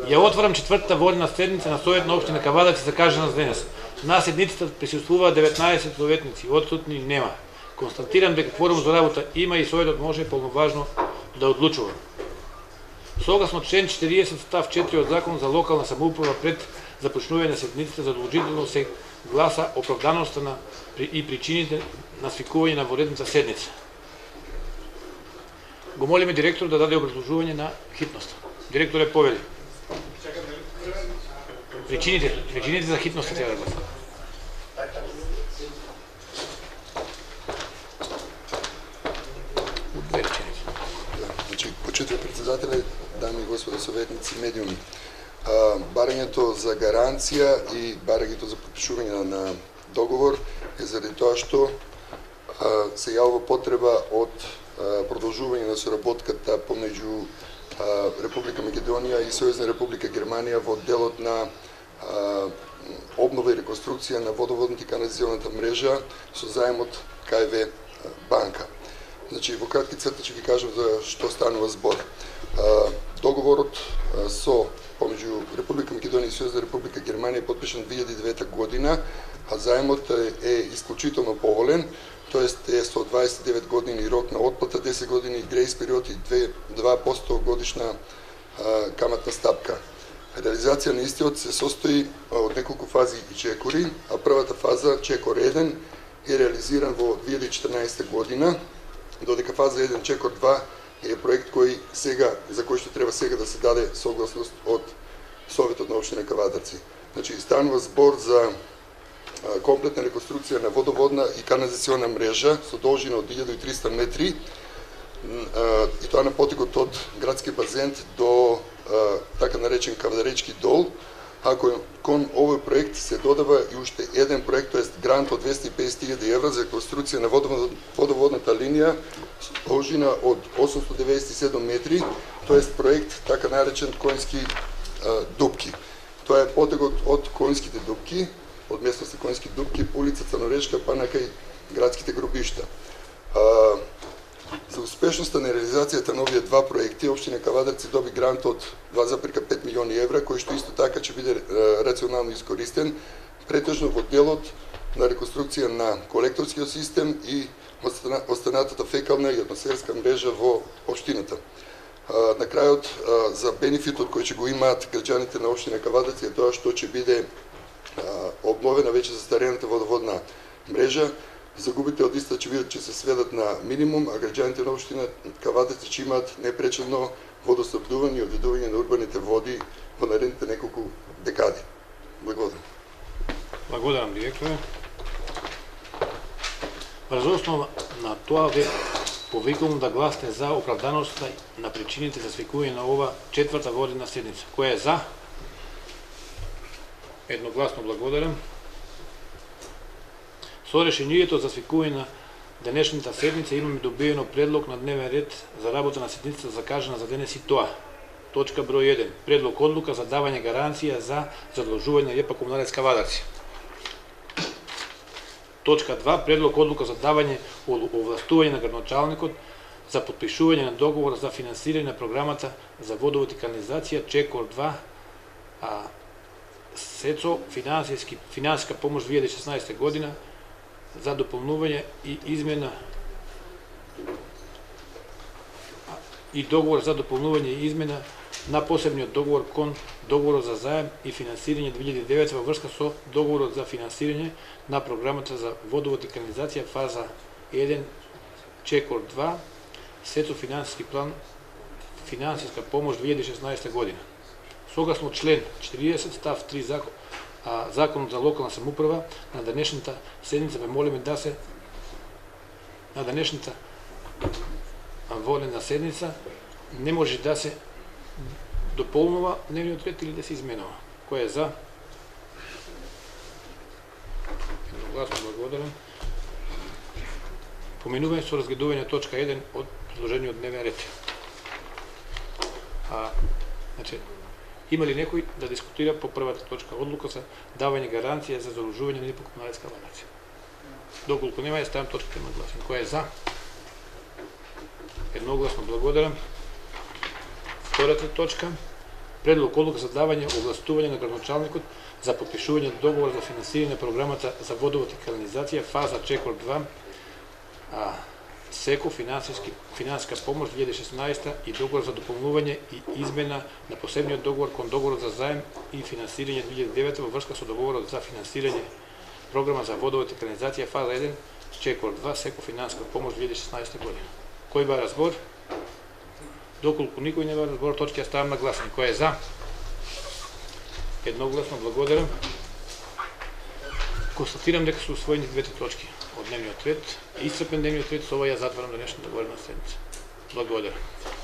Ја отварам четвртата водена седница на Советот на општина Кавадарци закажана за денес. На седницата присуствуваат 19 советници, отсутни нема. Констатирам дека кворум за работа има и Советот може полноважно да одлучува. Согласно член 40 став 4 од Закон за локална самоуправа пред започнување на седницата задолжително се гласа оправданоста и причините на свикување на воредната седница. Го молиме директор да даде образложување на хитност. Директоре, повели. Причините за хитност треба да гласа. Значи, почитувани председатели, дами и господа советници, медиуми. Барањето за гаранција и барањето за подпишување на договор е заради тоа што се јавува потреба од продолжување на соработката помеѓу Република Македонија и Сојузна Република Германија во делот на обнова и реконструкција на водоводната и канализационата мрежа со заемот КФВ банка. Значи, во кратки црти ќе ви кажам за што станува збор. Договорот помеѓу Република Македонија и Сојузна Република Германија е подпишан 2009 година, а заемот е исклучително поволен, тоест е со 29 години рок на отплата, 10 години грејс период и 2% годишна каматна стапка. Реализација на истиот се состои од неколку фази и чекори, а првата фаза, чекор 1, е реализиран во 2014 година, додека фаза 1, чекор 2 е проект за кој што треба сега да се даде согласност од Советот на општина Кавадарци. Значи, станува збор за комплетна реконструкција на водоводна и канализациона мрежа со должина од 1300 метри, и тоа на потекот од градски базен до така наречен Кавадаречки дол, ако кон овој проект се додава и уште еден проект, тоест грант од 250.000 евра за реконструкција на водоводната линија со должина од 897 метри, тоест проект така наречен Коњски дупки. Тоа е потегот од Коњските дупки, од местноста Коњски дупки, по улица Црноречка, па накај градските гробишта. За успешноста на реализацијата на овие два проекти, општина Кавадарци доби грант од 2,5 милиони евра, кој што исто така ќе биде рационално искористен, претежно во делот на реконструкција на колекторскиот систем и останатата фекална и атмосферска мрежа во општината. На крајот, за бенефитот кој ќе го имаат граѓаните на општина Кавадарци е тоа што ќе биде обновена веќе застарената водоводна мрежа. Загубите од иста ќе се сведат на минимум, а граѓаните на општина Кавадарци ќе имаат непречено водоснабдување и одведување на урбаните води во наредните неколку декади. Благодарам. Благодарам, директоре. Врз основа на тоа ве повикувам да гласате за оправданоста на причините за свикување на ова четврта водена седница. Кој е за? Едногласно благодарам. Со решението за свикување на денешната седница имаме добиено предлог на дневен ред за работа на седницата закажана за денес и тоа. Точка број 1. Предлог одлука за давање гаранција за задолжување на ЕПА Комуналец Кавадарци. Точка 2. Предлог одлука за давање овластување на градоначалникот за подпишување на договор за финансирање на програмата за водовод и канализација Чекор 2 СЕЦО финансиска помош 2016 година за дополнување и измена и договор за дополнување и измена на посебниот договор кон договорот за заем и финансирање 2009 во врска со договорот за финансирање на програмата за водовод и канализација фаза 1 Чекор 2 СЕЦО финансиски план финансиска помош 2016 година. Согласно член 40 став 3 Законот за локална самоуправа, на денешната седница ве молиме да се на денешната водена седница не може да се дополнува дневниот ред или да се изменува. Кој е за? Едногласно благодарам. Поминување со разгледување точка 1 од предложениот дневен ред. Значи, има ли некој да дискутира по првата точка одлука за давање гаранција за задолжување на ЕПА Комуналец Кавадарци? Доколку нема, ја ставам точката на гласен. Кој е за? Едногласно благодарам. Втората точка Предлог одлука за давање овластување на градоначалникот за потпишување договор за финансирање на програмата за водовод и канализација фаза Чекор 2 СЕКО финансиска помош 2016 и договор за дополнување и измена на посебниот договор кон договорот за заем и финансирање 2009 во врска со договорот за финансирање програма за водовод и канализација фаза 1 Чекор 2 СЕКО финансиска помош 2016 година. Кој бара збор? Доколку никој не бара збор, точки ја ставам на гласање. Кој е за? Едногласно, благодарам. Констатирам дека се усвоени двете точки од дневниот ред. Исцрпен дневниот ред, со ова ја затварам денешната говорена седница. Благодарам.